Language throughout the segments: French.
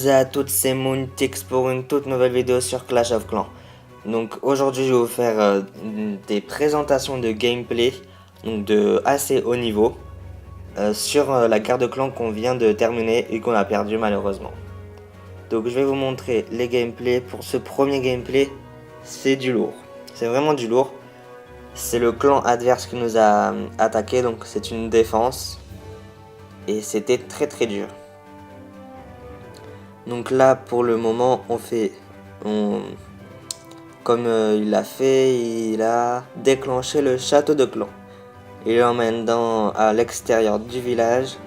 tous et à toutes, c'est Moontix pour une toute nouvelle vidéo sur Clash of Clans. Donc aujourd'hui je vais vous faire des présentations de gameplay donc de assez haut niveau sur la guerre de clans qu'on vient de terminer et qu'on a perdu malheureusement. Donc je vais vous montrer les gameplays. Pour ce premier gameplay, c'est du lourd. C'est vraiment du lourd. C'est le clan adverse qui nous a attaqué, donc c'est une défense. Et c'était très très dur. Donc là pour le moment comme il l'a fait, il a déclenché le château de clan. Il l'emmène à l'extérieur du village,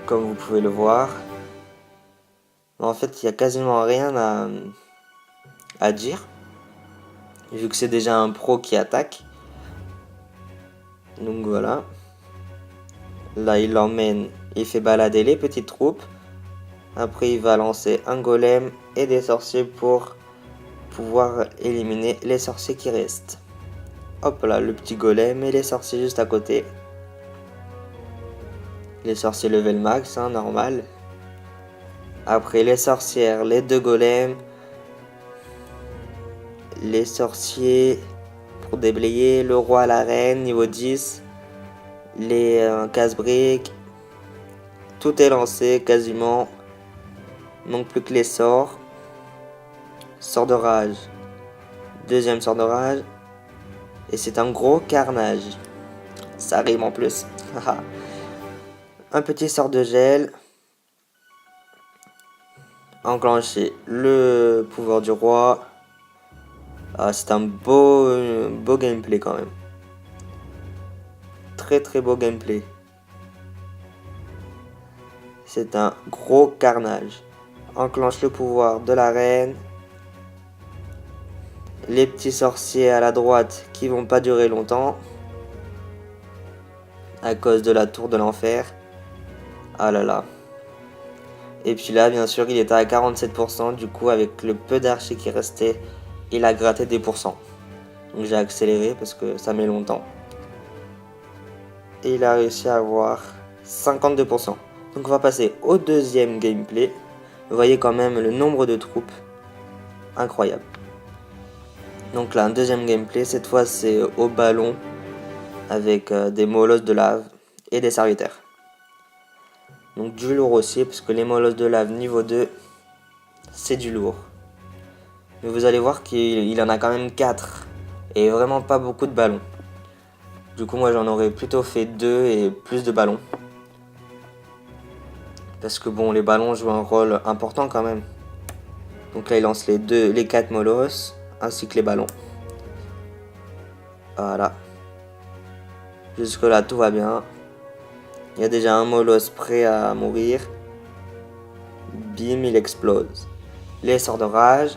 comme vous pouvez le voir. En fait il n'y a quasiment rien à dire, vu que c'est déjà un pro qui attaque. Donc voilà. Là il l'emmène, il fait balader les petites troupes. Après il va lancer un golem et des sorciers pour pouvoir éliminer les sorciers qui restent. Hop là, le petit golem et les sorciers juste à côté. Les sorciers level max, hein, normal. Après les sorcières, les deux golems. Les sorciers pour déblayer, le roi, la reine, niveau 10. Les casse-briques. Tout est lancé quasiment. Il manque plus que les sorts. Sort de rage. Deuxième sort de rage. Et c'est un gros carnage. Ça rime en plus. Un petit sort de gel. Enclencher le pouvoir du roi. C'est un beau gameplay quand même. Très très beau gameplay. C'est un gros carnage. Enclenche le pouvoir de la reine. Les petits sorciers à la droite qui vont pas durer longtemps à cause de la tour de l'enfer. Ah là là. Et puis là bien sûr il était à 47%, du coup avec le peu d'archers qui restait il a gratté des pourcents. Donc j'ai accéléré parce que ça met longtemps. Et il a réussi à avoir 52%. Donc on va passer au deuxième gameplay. Vous voyez quand même le nombre de troupes. Incroyable. Donc là un deuxième gameplay, cette fois c'est au ballon avec des molosses de lave et des serviteurs. Donc du lourd aussi parce que les molosses de lave niveau 2 c'est du lourd. Mais vous allez voir qu'il en a quand même 4 et vraiment pas beaucoup de ballons. Du coup moi j'en aurais plutôt fait 2 et plus de ballons. Parce que bon, les ballons jouent un rôle important quand même. Donc là il lance les 4 molosses ainsi que les ballons. Voilà. Jusque là tout va bien. Il y a déjà un molosse prêt à mourir. Bim, il explose. Les sorts de rage.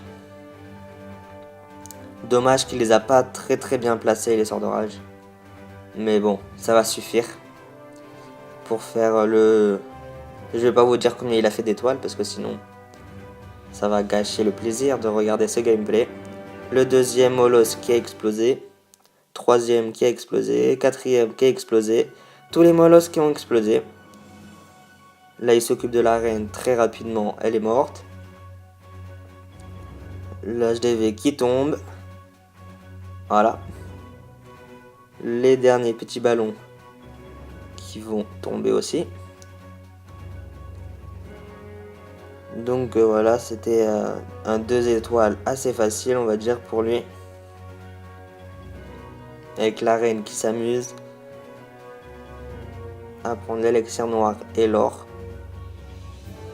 Dommage qu'il les a pas très bien placés les sorts de rage. Mais bon, ça va suffire. Pour faire le... Je vais pas vous dire combien il a fait d'étoiles parce que sinon ça va gâcher le plaisir de regarder ce gameplay. Le deuxième molosse qui a explosé. Troisième qui a explosé. Quatrième qui a explosé. Tous les molosses qui ont explosé. Là il s'occupe de la reine très rapidement. Elle est morte. L'HDV qui tombe. Voilà. Les derniers petits ballons qui vont tomber aussi. Donc voilà, c'était un 2 étoiles assez facile on va dire pour lui. Avec la reine qui s'amuse à prendre l'élixir noir et l'or.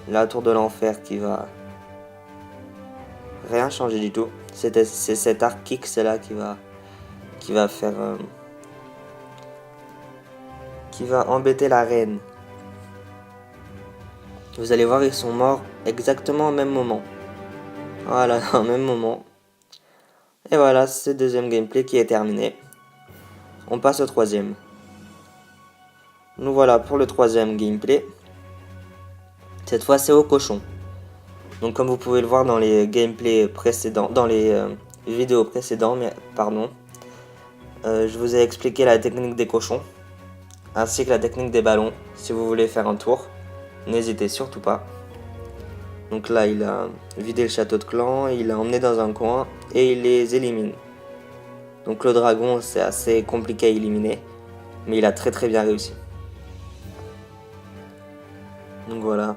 La tour de l'enfer qui va rien changer du tout. C'est cet arc kick là qui va faire qui va embêter la reine. Vous allez voir, ils sont morts exactement au même moment. Voilà, au même moment. Et voilà, c'est le deuxième gameplay qui est terminé. On passe au troisième. Nous voilà pour le troisième gameplay. Cette fois, c'est au cochon. Donc comme vous pouvez le voir dans les gameplays précédents, dans les vidéos précédentes, je vous ai expliqué la technique des cochons, ainsi que la technique des ballons, si vous voulez faire un tour. N'hésitez surtout pas. Donc là, il a vidé le château de clan, il l'a emmené dans un coin et il les élimine. Donc le dragon, c'est assez compliqué à éliminer, mais il a très bien réussi. Donc voilà.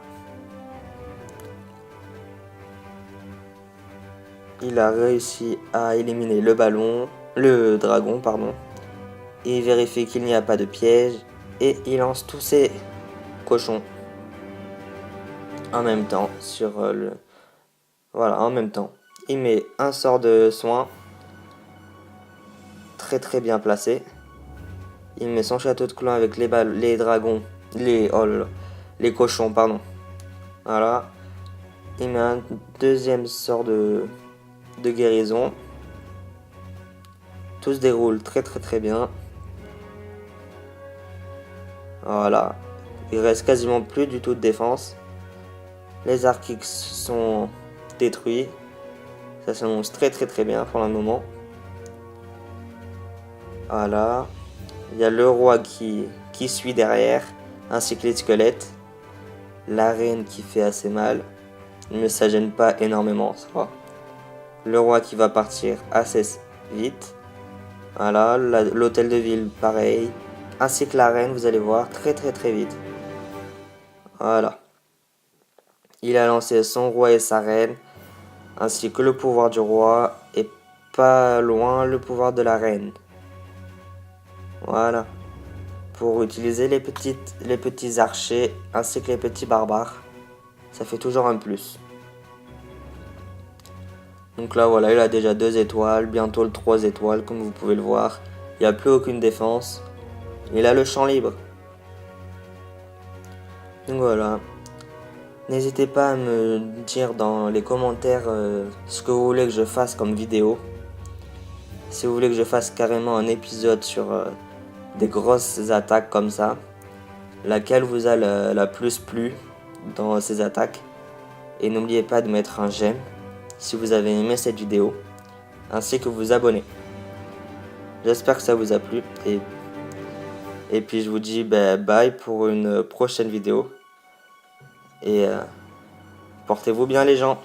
Il a réussi à éliminer le dragon, pardon. Il vérifie qu'il n'y a pas de piège et il lance tous ses cochons en même temps sur le... Voilà, en même temps. Il met un sort de soin très bien placé. Il met son château de clan avec les dragons, oh là là, les cochons, pardon. Voilà. Il met un deuxième sort de guérison. Tout se déroule très bien. Voilà. Il reste quasiment plus du tout de défense. Les Archix sont détruits. Ça s'annonce très bien pour le moment. Voilà. Il y a le roi qui suit derrière, ainsi que les squelettes. La reine qui fait assez mal. Mais ça gêne pas énormément, ça va. Le roi qui va partir assez vite. Voilà, l'hôtel de ville pareil. Ainsi que la reine, vous allez voir, très vite. Voilà. Il a lancé son roi et sa reine, ainsi que le pouvoir du roi, et pas loin le pouvoir de la reine. Voilà. Pour utiliser les petits archers, ainsi que les petits barbares. Ça fait toujours un plus. Donc là, voilà, il a déjà 2 étoiles, bientôt le 3 étoiles, comme vous pouvez le voir. Il n'y a plus aucune défense. Il a le champ libre. Donc voilà. N'hésitez pas à me dire dans les commentaires ce que vous voulez que je fasse comme vidéo. Si vous voulez que je fasse carrément un épisode sur des grosses attaques comme ça. Laquelle vous a la plus plu dans ces attaques. Et n'oubliez pas de mettre un j'aime si vous avez aimé cette vidéo. Ainsi que vous abonner. J'espère que ça vous a plu. Et puis je vous dis bye pour une prochaine vidéo. Et portez-vous bien les gens.